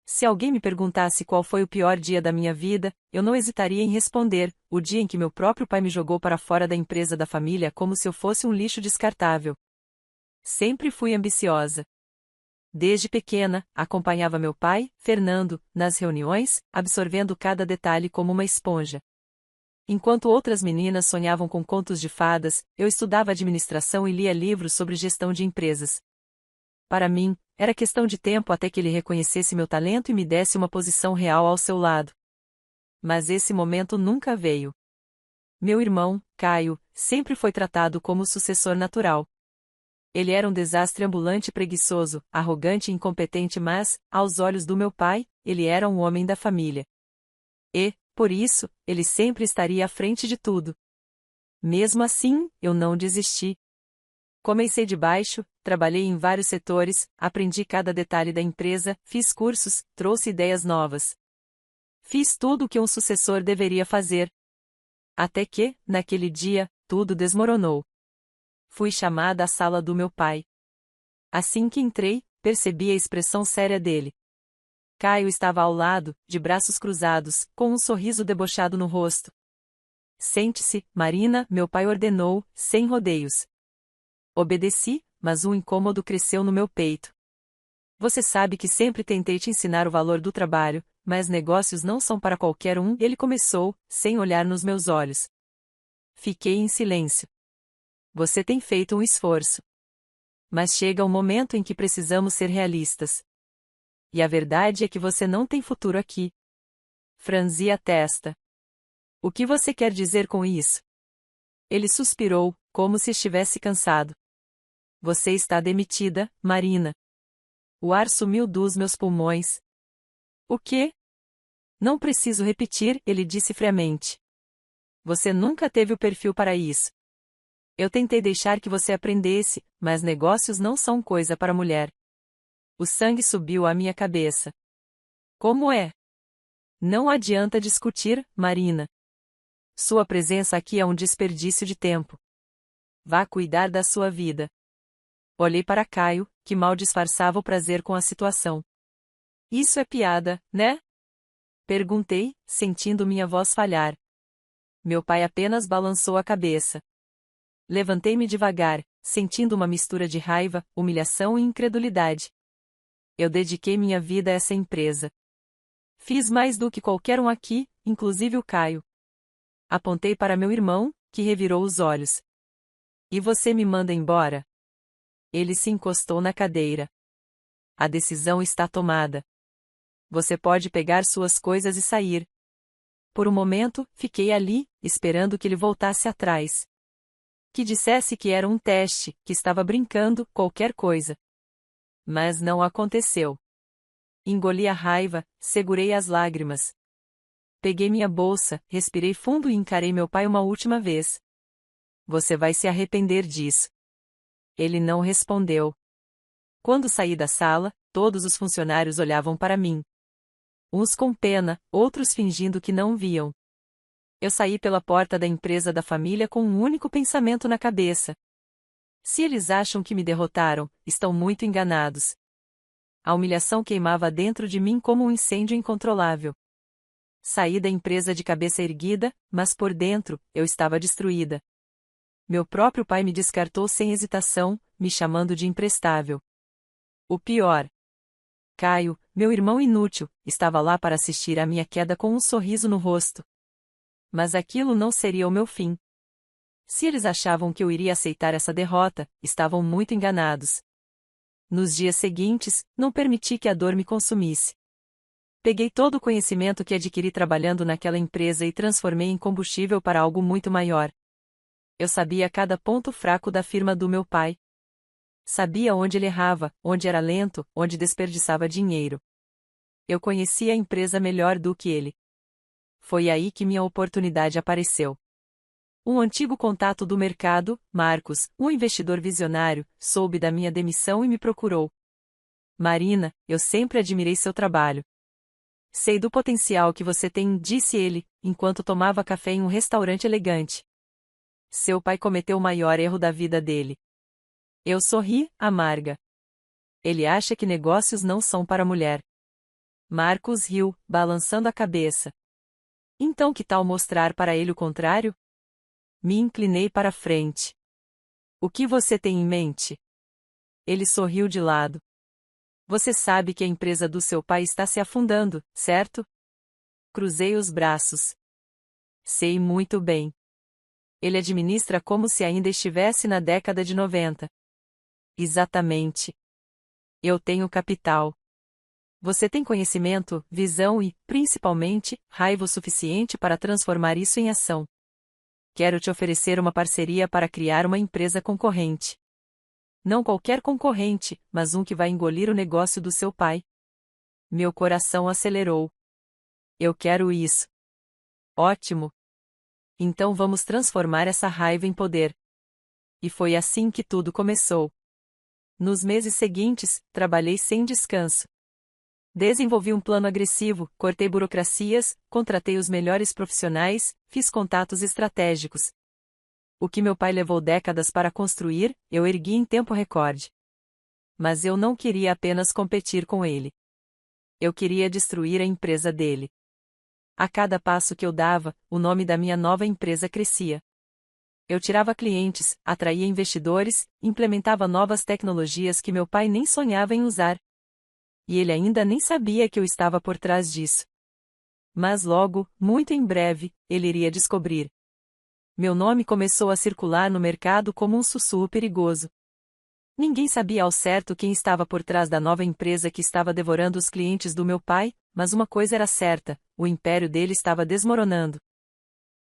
Se alguém me perguntasse qual foi o pior dia da minha vida, eu não hesitaria em responder: o dia em que meu próprio pai me jogou para fora da empresa da família como se eu fosse um lixo descartável. Sempre fui ambiciosa. Desde pequena, acompanhava meu pai, Fernando, nas reuniões, absorvendo cada detalhe como uma esponja. Enquanto outras meninas sonhavam com contos de fadas, eu estudava administração e lia livros sobre gestão de empresas. Para mim, era questão de tempo até que ele reconhecesse meu talento e me desse uma posição real ao seu lado. Mas esse momento nunca veio. Meu irmão, Caio, sempre foi tratado como o sucessor natural. Ele era um desastre ambulante e preguiçoso, arrogante e incompetente, mas, aos olhos do meu pai, ele era um homem da família. E, por isso, ele sempre estaria à frente de tudo. Mesmo assim, eu não desisti. Comecei de baixo, trabalhei em vários setores, aprendi cada detalhe da empresa, fiz cursos, trouxe ideias novas. Fiz tudo o que um sucessor deveria fazer. Até que, naquele dia, tudo desmoronou. Fui chamada à sala do meu pai. Assim que entrei, percebi a expressão séria dele. Caio estava ao lado, de braços cruzados, com um sorriso debochado no rosto. Sente-se, Marina, meu pai ordenou, sem rodeios. Obedeci, mas um incômodo cresceu no meu peito. Você sabe que sempre tentei te ensinar o valor do trabalho, mas negócios não são para qualquer um, ele começou, sem olhar nos meus olhos. Fiquei em silêncio. Você tem feito um esforço. Mas chega um momento em que precisamos ser realistas. E a verdade é que você não tem futuro aqui. Franzi a testa. O que você quer dizer com isso? Ele suspirou, como se estivesse cansado. Você está demitida, Marina. O ar sumiu dos meus pulmões. O quê? Não preciso repetir, ele disse friamente. Você nunca teve o perfil para isso. Eu tentei deixar que você aprendesse, mas negócios não são coisa para mulher. O sangue subiu à minha cabeça. Como é? Não adianta discutir, Marina. Sua presença aqui é um desperdício de tempo. Vá cuidar da sua vida. Olhei para Caio, que mal disfarçava o prazer com a situação. Isso é piada, né? Perguntei, sentindo minha voz falhar. Meu pai apenas balançou a cabeça. Levantei-me devagar, sentindo uma mistura de raiva, humilhação e incredulidade. Eu dediquei minha vida a essa empresa. Fiz mais do que qualquer um aqui, inclusive o Caio. Apontei para meu irmão, que revirou os olhos. E você me manda embora? Ele se encostou na cadeira. A decisão está tomada. Você pode pegar suas coisas e sair. Por um momento, fiquei ali, esperando que ele voltasse atrás. Que dissesse que era um teste, que estava brincando, qualquer coisa. Mas não aconteceu. Engoli a raiva, segurei as lágrimas. Peguei minha bolsa, respirei fundo e encarei meu pai uma última vez. Você vai se arrepender disso. Ele não respondeu. Quando saí da sala, todos os funcionários olhavam para mim. Uns com pena, outros fingindo que não viam. Eu saí pela porta da empresa da família com um único pensamento na cabeça. Se eles acham que me derrotaram, estão muito enganados. A humilhação queimava dentro de mim como um incêndio incontrolável. Saí da empresa de cabeça erguida, mas por dentro, eu estava destruída. Meu próprio pai me descartou sem hesitação, me chamando de imprestável. O pior. Caio, meu irmão inútil, estava lá para assistir à minha queda com um sorriso no rosto. Mas aquilo não seria o meu fim. Se eles achavam que eu iria aceitar essa derrota, estavam muito enganados. Nos dias seguintes, não permiti que a dor me consumisse. Peguei todo o conhecimento que adquiri trabalhando naquela empresa e transformei em combustível para algo muito maior. Eu sabia cada ponto fraco da firma do meu pai. Sabia onde ele errava, onde era lento, onde desperdiçava dinheiro. Eu conhecia a empresa melhor do que ele. Foi aí que minha oportunidade apareceu. Um antigo contato do mercado, Marcos, um investidor visionário, soube da minha demissão e me procurou. Marina, eu sempre admirei seu trabalho. Sei do potencial que você tem, disse ele, enquanto tomava café em um restaurante elegante. Seu pai cometeu o maior erro da vida dele. Eu sorri, amarga. Ele acha que negócios não são para mulher. Marcos riu, balançando a cabeça. Então que tal mostrar para ele o contrário? Me inclinei para a frente. O que você tem em mente? Ele sorriu de lado. Você sabe que a empresa do seu pai está se afundando, certo? Cruzei os braços. Sei muito bem. Ele administra como se ainda estivesse na década de 90. Exatamente. Eu tenho capital. Você tem conhecimento, visão e, principalmente, raiva o suficiente para transformar isso em ação. Quero te oferecer uma parceria para criar uma empresa concorrente. Não qualquer concorrente, mas um que vai engolir o negócio do seu pai. Meu coração acelerou. Eu quero isso. Ótimo. Então vamos transformar essa raiva em poder. E foi assim que tudo começou. Nos meses seguintes, trabalhei sem descanso. Desenvolvi um plano agressivo, cortei burocracias, contratei os melhores profissionais, fiz contatos estratégicos. O que meu pai levou décadas para construir, eu ergui em tempo recorde. Mas eu não queria apenas competir com ele. Eu queria destruir a empresa dele. A cada passo que eu dava, o nome da minha nova empresa crescia. Eu tirava clientes, atraía investidores, implementava novas tecnologias que meu pai nem sonhava em usar. E ele ainda nem sabia que eu estava por trás disso. Mas logo, muito em breve, ele iria descobrir. Meu nome começou a circular no mercado como um sussurro perigoso. Ninguém sabia ao certo quem estava por trás da nova empresa que estava devorando os clientes do meu pai, mas uma coisa era certa: o império dele estava desmoronando.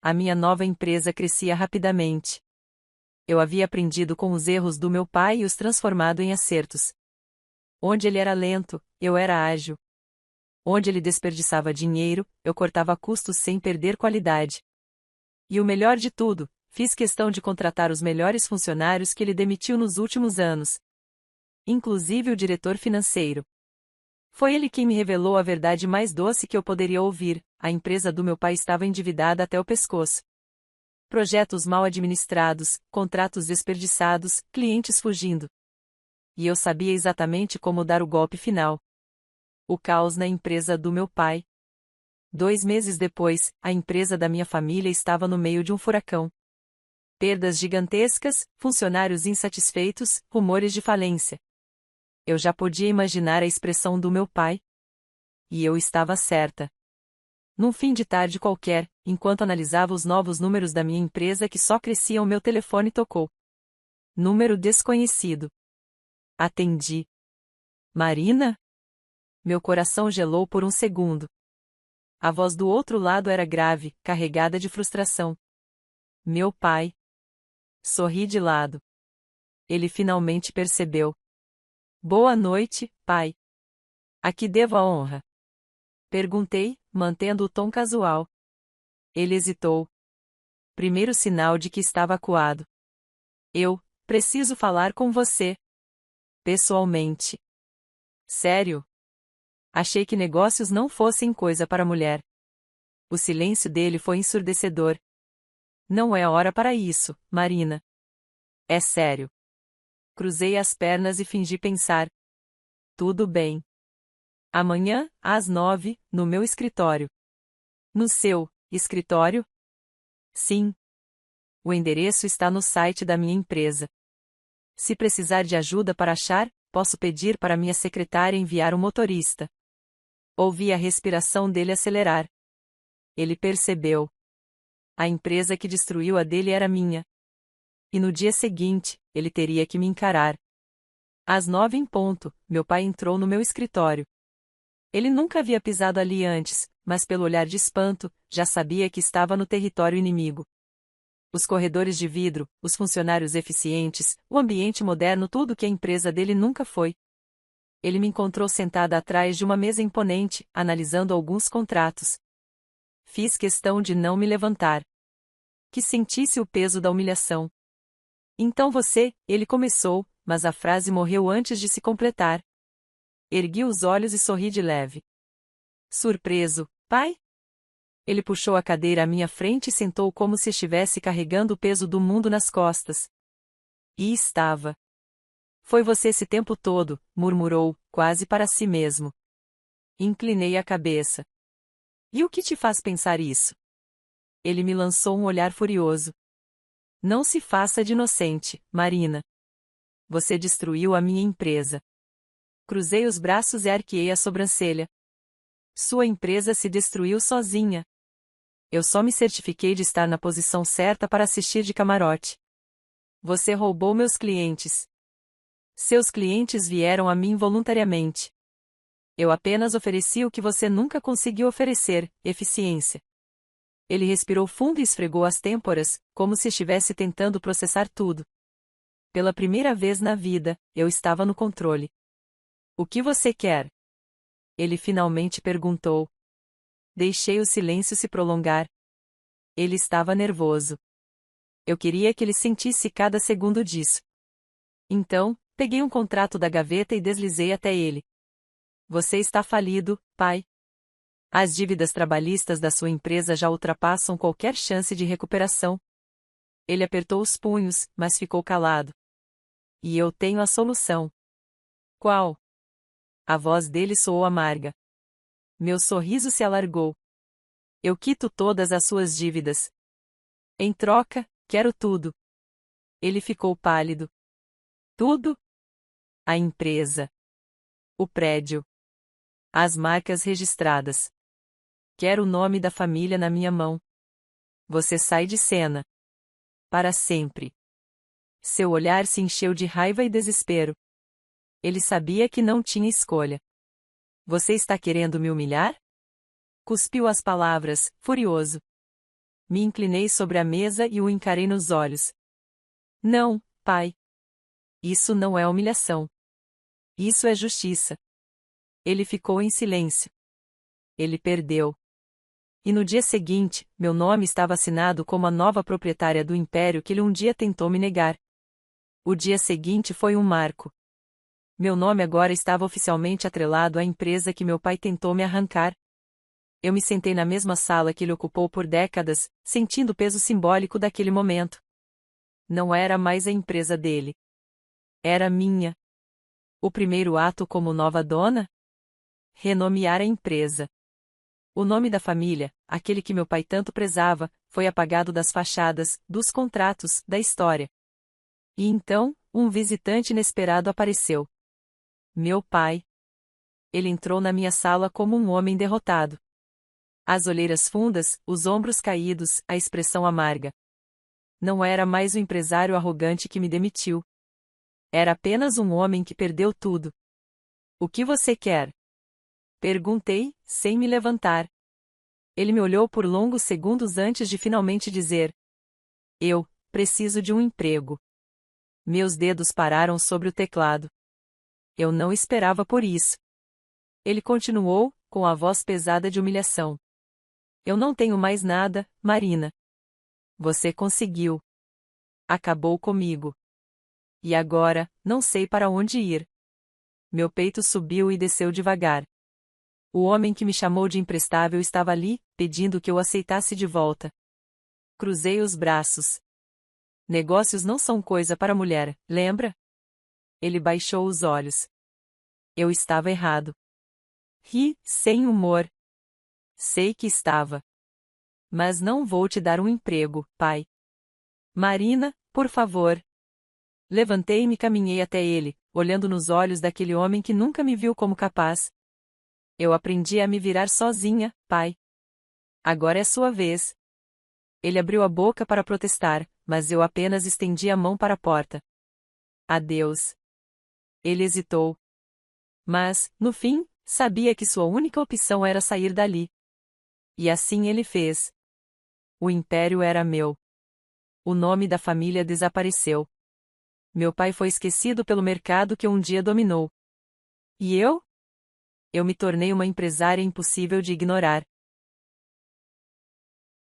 A minha nova empresa crescia rapidamente. Eu havia aprendido com os erros do meu pai e os transformado em acertos. Onde ele era lento, eu era ágil. Onde ele desperdiçava dinheiro, eu cortava custos sem perder qualidade. E o melhor de tudo, fiz questão de contratar os melhores funcionários que ele demitiu nos últimos anos. Inclusive o diretor financeiro. Foi ele quem me revelou a verdade mais doce que eu poderia ouvir: a empresa do meu pai estava endividada até o pescoço. Projetos mal administrados, contratos desperdiçados, clientes fugindo. E eu sabia exatamente como dar o golpe final. O caos na empresa do meu pai. 2 meses depois, a empresa da minha família estava no meio de um furacão. Perdas gigantescas, funcionários insatisfeitos, rumores de falência. Eu já podia imaginar a expressão do meu pai. E eu estava certa. Num fim de tarde qualquer, enquanto analisava os novos números da minha empresa que só cresciam, meu telefone tocou. Número desconhecido. Atendi. Marina? Meu coração gelou por um segundo. A voz do outro lado era grave, carregada de frustração. Meu pai. Sorri de lado. Ele finalmente percebeu. Boa noite, pai. A que devo a honra? Perguntei, mantendo o tom casual. Ele hesitou. Primeiro sinal de que estava acuado. Eu preciso falar com você. Pessoalmente. Sério? Achei que negócios não fossem coisa para mulher. O silêncio dele foi ensurdecedor. Não é a hora para isso, Marina. É sério. Cruzei as pernas e fingi pensar. Tudo bem. Amanhã, às 9, no meu escritório. No seu escritório? Sim. O endereço está no site da minha empresa. Se precisar de ajuda para achar, posso pedir para minha secretária enviar um motorista. Ouvi a respiração dele acelerar. Ele percebeu. A empresa que destruiu a dele era minha. E no dia seguinte, ele teria que me encarar. Às 9 em ponto, meu pai entrou no meu escritório. Ele nunca havia pisado ali antes, mas pelo olhar de espanto, já sabia que estava no território inimigo. Os corredores de vidro, os funcionários eficientes, o ambiente moderno, tudo que a empresa dele nunca foi. Ele me encontrou sentada atrás de uma mesa imponente, analisando alguns contratos. Fiz questão de não me levantar. Que sentisse o peso da humilhação. Então você, ele começou, mas a frase morreu antes de se completar. Ergui os olhos e sorri de leve. Surpreso, pai? Ele puxou a cadeira à minha frente e sentou como se estivesse carregando o peso do mundo nas costas. E estava. Foi você esse tempo todo, murmurou, quase para si mesmo. Inclinei a cabeça. E o que te faz pensar isso? Ele me lançou um olhar furioso. Não se faça de inocente, Marina. Você destruiu a minha empresa. Cruzei os braços e arqueei a sobrancelha. Sua empresa se destruiu sozinha. Eu só me certifiquei de estar na posição certa para assistir de camarote. Você roubou meus clientes. Seus clientes vieram a mim voluntariamente. Eu apenas ofereci o que você nunca conseguiu oferecer, eficiência. Ele respirou fundo e esfregou as têmporas, como se estivesse tentando processar tudo. Pela primeira vez na vida, eu estava no controle. O que você quer? Ele finalmente perguntou. Deixei o silêncio se prolongar. Ele estava nervoso. Eu queria que ele sentisse cada segundo disso. Então, peguei um contrato da gaveta e deslizei até ele. Você está falido, pai. As dívidas trabalhistas da sua empresa já ultrapassam qualquer chance de recuperação. Ele apertou os punhos, mas ficou calado. E eu tenho a solução. Qual? A voz dele soou amarga. Meu sorriso se alargou. Eu quito todas as suas dívidas. Em troca, quero tudo. Ele ficou pálido. Tudo? A empresa. O prédio. As marcas registradas. Quero o nome da família na minha mão. Você sai de cena. Para sempre. Seu olhar se encheu de raiva e desespero. Ele sabia que não tinha escolha. Você está querendo me humilhar? Cuspiu as palavras, furioso. Me inclinei sobre a mesa e o encarei nos olhos. Não, pai. Isso não é humilhação. Isso é justiça. Ele ficou em silêncio. Ele perdeu. E no dia seguinte, meu nome estava assinado como a nova proprietária do império que ele um dia tentou me negar. O dia seguinte foi um marco. Meu nome agora estava oficialmente atrelado à empresa que meu pai tentou me arrancar. Eu me sentei na mesma sala que ele ocupou por décadas, sentindo o peso simbólico daquele momento. Não era mais a empresa dele. Era minha. O primeiro ato como nova dona? Renomear a empresa. O nome da família, aquele que meu pai tanto prezava, foi apagado das fachadas, dos contratos, da história. E então, um visitante inesperado apareceu. Meu pai. Ele entrou na minha sala como um homem derrotado. As olheiras fundas, os ombros caídos, a expressão amarga. Não era mais o empresário arrogante que me demitiu. Era apenas um homem que perdeu tudo. O que você quer? Perguntei, sem me levantar. Ele me olhou por longos segundos antes de finalmente dizer: Eu preciso de um emprego. Meus dedos pararam sobre o teclado. Eu não esperava por isso. Ele continuou, com a voz pesada de humilhação. Eu não tenho mais nada, Marina. Você conseguiu. Acabou comigo. E agora, não sei para onde ir. Meu peito subiu e desceu devagar. O homem que me chamou de imprestável estava ali, pedindo que eu aceitasse de volta. Cruzei os braços. Negócios não são coisa para mulher, lembra? Ele baixou os olhos. Eu estava errado. Ri, sem humor. Sei que estava. Mas não vou te dar um emprego, pai. Marina, por favor. Levantei-me e caminhei até ele, olhando nos olhos daquele homem que nunca me viu como capaz. Eu aprendi a me virar sozinha, pai. Agora é sua vez. Ele abriu a boca para protestar, mas eu apenas estendi a mão para a porta. Adeus. Ele hesitou. Mas, no fim, sabia que sua única opção era sair dali. E assim ele fez. O império era meu. O nome da família desapareceu. Meu pai foi esquecido pelo mercado que um dia dominou. E eu? Eu me tornei uma empresária impossível de ignorar.